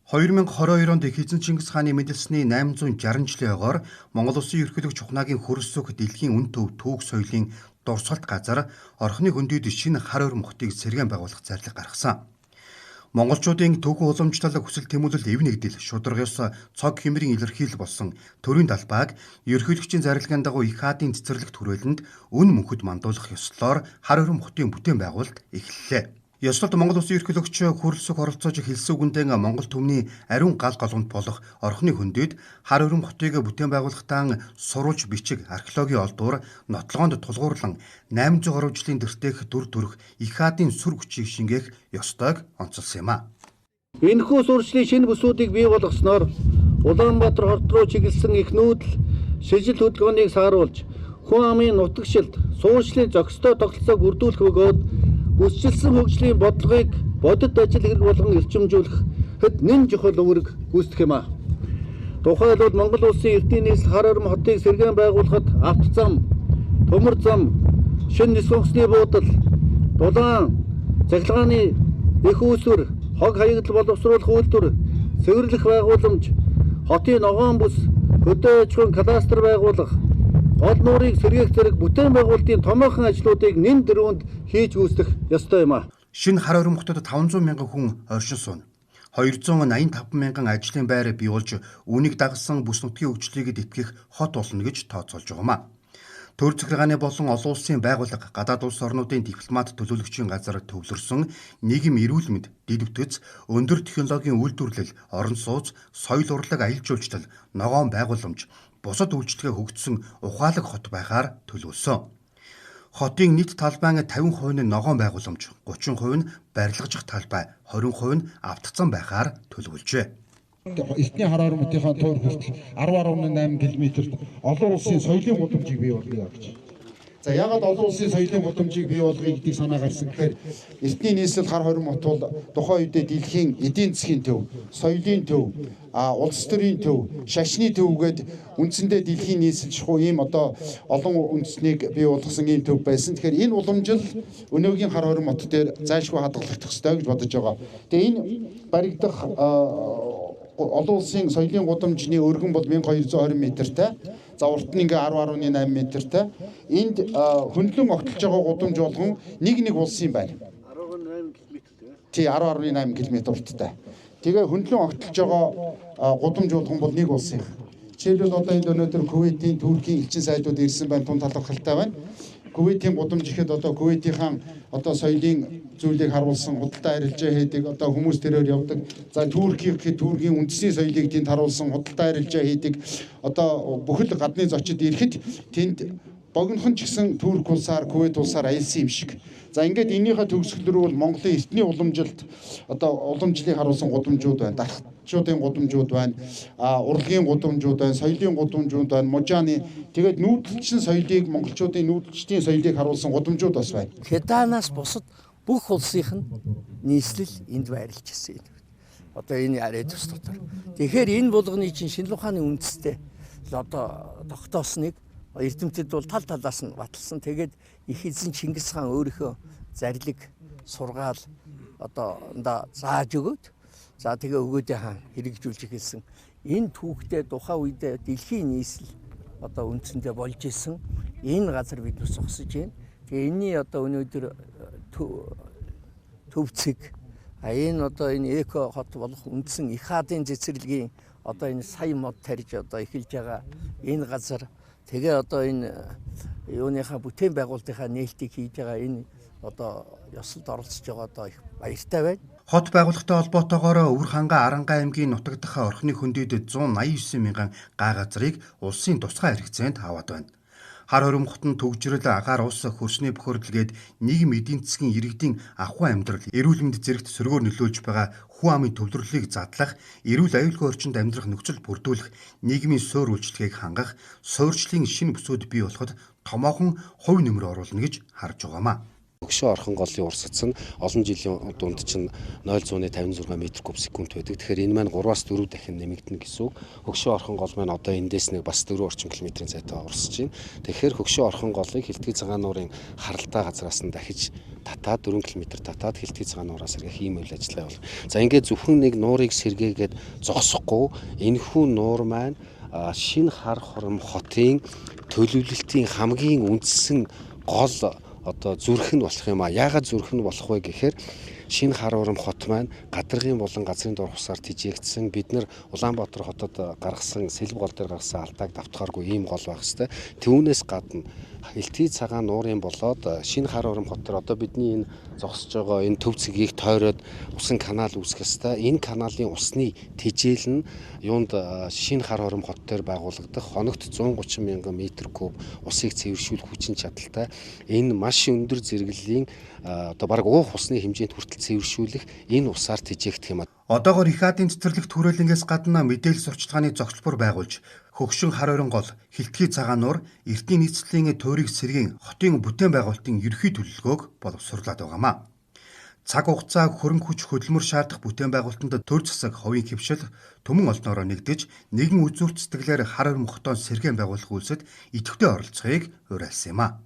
2022 онд Эзэн Чингис хааны мэдэлсний 860 жилийн ойгоор Монгол Улсын ерөнхийлөгч Ухнагийн хөрс сүх дэлхийн үн төв түүх соёлын дурсгалт газар орхины хөндөд шинэ хар ойр мохтыг сэргээн байгуулах зарлиг гаргасан. Монголчуудын түүхэн уламжлал хүсэл тэмүүлэл эв нэгдэл шударга ёс цог хэмрийн илэрхийлэл болсон төрийн талбайг ерөнхийлөгчийн зарилгааны дагуу их хаадын цэцэрлэгт хүрээлэнд үн мөнхөд мандуулах ёслолоор хар ойр мохтын бүтээн байгуулалт эхэллээ. Ёслолд Монгол Улсын ерөнхийлөгч хөрөлсөх оролцоож хэлсэн үгэндээ Монгол түмний ариун гал голомт болох орхины хөндөд хар өрөм хотыг бүтээн байгуулахтаа сурвалж бичиг археологийн олдуур нотлогоонд тулгуурлан 830 жилийн дэртэйх дүр төрх их хаадын сүр хүчийг шингээх ёстойг онцолсон юм а. Энэхүү сурчлалын шинэ бүсүүдийг бий болгосноор Улаанбаатар хорт руу чиглэсэн их нүүдэл шижил хөдөлгөөнийг сааруулж хүн амын нутагшилд суурьшлын зохистой тогтолцоог бүрдүүлэх бөгөөд үсчилсэн хөгжлийн бодлогыг бодит ажил хэрэг болгон эрчимжүүлэхэд нэн чухал үүрэг гүйцэтгэх юм а. Тухайлбал Монгол Улсын эртний нийслэл хар ойр хотыг сэргээн байгуулахад авто зам, төмөр зам, шинэ нис онгоцны буудал, дулаан, цахилгааны их үүсвэр, хог хаягдал боловсруулах үйлдвэр, цэвэрлэх байгууламж, хотын ногоон бүс, хөдөө аж ахуйн кластер байгуулах, гол нуурыг сэргээх зэрэг бүтээн байгуулалтын томоохон ажлуудыг нэн дөрвөнд хийж гүйцэтгэх ёстой юм а. Шинэ хар ойр хотод 500 мянган хүн оршин сууна. 285 мянган ажлын байр бий болж үүнийг дагсан бүс нутгийн хөгжлийг дэвтгэх хот болно гэж тооцоолж байгаа юм а. Төр захиргааны болон олон улсын байгууллага, гадаад улс орнуудын дипломат төлөөлөгчийн газар төвлөрсөн нийгэм эрүүл мэнд, дэд үтгэц, өндөр технологийн үйлдвэрлэл, орон сууц, соёл урлаг, аялал жуулчлал, ногоон байгууламж, бусад үйлчлэгээ хөгжсөн ухаалаг хот байхаар төлөвлөсөн. Хотын нийт талбайн 50% нь ногоон байгууламж, 30% нь барилгажих талбай, 20% нь автоцсан байхаар төлөвлөжээ. Эртний хар ойр хотынхаа туур хүртэл 10.8 км-т олон улсын соёлын гудамжийг бий болгоё гэж. За яагаад олон улсын соёлын гудамжийг бий болгоё гэдгийг санаа гаргасан гэхээр эртний нийслэл хар ойр хот бол тухайн үедээ дэлхийн эдийн засгийн төв, соёлын төв, улс төрийн төв, шашны төв гээд үндсэндээ дэлхийн нийслэлшгүй ийм одоо олон үндэснийг бий болгосон ийм төв байсан. Тэгэхээр энэ уламжил өнөөгийн хар ойр хот дээр зайлшгүй хадгалагдах ёстой гэж бодож байгаа. Тэгээ энэ баригдах олон улсын соёлын гудамжны өргөн бол 1220 м-тэй. За урт нь ингээ 10.8 м-тэй. Энд хөндлөн огтлж байгаа гудамж болгон нэг улсын байна. 10.8 км. Тий 10.8 км урттай. Тэгээ хөндлөн огтлж байгаа гудамж болгон бол нэг улсын. Жишээлбэл одоо энд өнөөдөр Кувейтийн, Туркийн элчин сайдууд ирсэн байна, тун талархалтай байна. Кувейтийн гудамж ихэд одоо Кувейтийн одоо соёлын зүйлийг харуулсан худалдаа арилжаа хийдэг, одоо хүмүүс тэрээр явдаг. За Туркийн үндэсний соёлыг тэнд харуулсан худалдаа арилжаа хийдэг. Одоо бүхэл гадны зочид ирэхэд тэнд богинохон ч гэсэн Турк улсаар, Кувейт улсаар аялсан юм шиг. За ингээд энийхээ төгсгөл рүү бол Монголын эртний уламжилт одоо уламжлалыг харуулсан гудамжууд байна. Дархчуудын гудамжууд байна. Урлагийн гудамжууд байна, соёлын гудамжууд байна, мужааны тэгээд нүүдэлчин соёлыг монголчуудын нүүдэлчдийн соёлыг харуулсан гудамжууд бас байна. Хятадаас бусад бүх улсынх нь нийслэл энд байрлаж ирсэн. Одоо энэ арай төс дотор. Тэгэхээр энэ булганы чинь шинэ ухааны үндэстэй одоо тогтоосныг эрдэмтэд бол тал талаас нь баталсан. Тэгээд их эзэн Чингис хаан өөрийнхөө зарлиг, сургаал одоо зааж өгөөд за тэгээ өгөөдөө хаан хэрэгжүүлж эхэлсэн. Энэ түүхтэй тухайн үедээ дэлхийн нийслэл одоо үндсэндээ болж исэн. Энэ газар бид бас зогсож байна. Тэгээ энэний одоо өнөөдөр төвцөг энэ одоо энэ эко хот болох үндсэн их хаадын цэцэрлэгийн одоо энэ сая мод тарьж одоо эхэлж байгаа энэ газар тэгээ одоо энэ юуныхаа бүтээн байгуулалтынхаа нээлтийг хийж байгаа энэ одоо ёслолд оролцож байгаа одоо их баяртай байна. Хот байгууллагатай холбоотойгоор Өвөр ханга Арангаа аймгийн нутагдах орхины хөндөд 189 мянган га газрыг улсын тусгай хэрэгцээнд аваад байна. Хар ойр хот нь төгжрөл, агаар ус, хөрсний бохирдлгээд нийгэм эдийн засгийн иргэдийн ахуй амьдрал, эрүүл мэнд зэрэгт сөргөөр нөлөөлж байгаа хүн амын төвлөрлөлийг задлах, эрүүл аюулгүй орчинд амьдрах нөхцөл бүрдүүлэх, нийгмийн суур үйлчлэгийг хангах, суурьчлалын шинэ бүсүүд бий болоход томоохон хувь нэмэр оруулна гэж харж байгаамаа. Хөгшөө орхон голын урсгац нь олон жилийн дунд чинь 0.56 м/с байдаг. Тэгэхээр энэ маань 3-аас 4 дахин нэмэгдэнэ гэсэн үг. Хөгшөө орхон гол маань одоо эндээс нэг бас 4 орчим километрийн зайтай урсж байна. Тэгэхээр хөгшөө орхон голыг Хилтгэл цагаан нуурын харалтай газраас нь дахиж татаад 4 км татаад хилтгий цагаан нуураас сэргээх ийм үйл ажиллагаа бол. За ингээд зөвхөн нэг нуурыг сэргээгээд зогсохгүй энэхүү нуур маань шинэ хар хором хотын төлөвлөлтийн хамгийн үндсэн гол одоо зүрх нь болох юм а. Яагаад зүрх нь болох вэ гэхээр шинэ хар хором хот маань гадаргын болон газрын дор хусаар тижээгдсэн. Бид нар Улаанбаатар хотод гаргасан сэлб гол дээр гаргасан алдааг давтахааргүй ийм гол байх хэвээр. Түүнээс гадна хилтгий цагаан нуурын болоод шинэ хар хором хот төр одоо бидний энэ зогсож байгаа энэ төв цэгийг тойроод усан канал үүсгэх хэвээр. Энэ каналын усны тэжээл нь юунд шинэ хар хором хот төр байгуулагдах хоногт 130 мянган метр куб усыг цэвэршүүлэх хүчин чадалтай. Энэ маш өндөр зэрэглэлийн одоо баг уух усны хэмжээнд хүртэл цэвэршүүлэх энэ усаар тэжээгдэх юм. Одоогоор их хаадын цэцэрлэгт хүрээлэнгээс гадна мэдээлэл сурчлагын зохицлбор байгуулж хөгшин хар хорин гол хилтгий цагаан нуур эртний нийслэлийн туйрыг сэргийн хотын бүтээн байгуулалтын ерхий төлөвлөгөөг боловсруулад байгаамаа. Цаг хугацаа хөрөнгө хүч хөдөлмөр шаардах бүтээн байгуулалтанд төр засаг хувийн хөвшил төмөн олноороо нэгдэж нэгэн үзүүрт сэтгэлээр хар хорин хотоон сэргээн байгуулах үйлсэд идэвхтэй оролцохыг уриалсан юм а.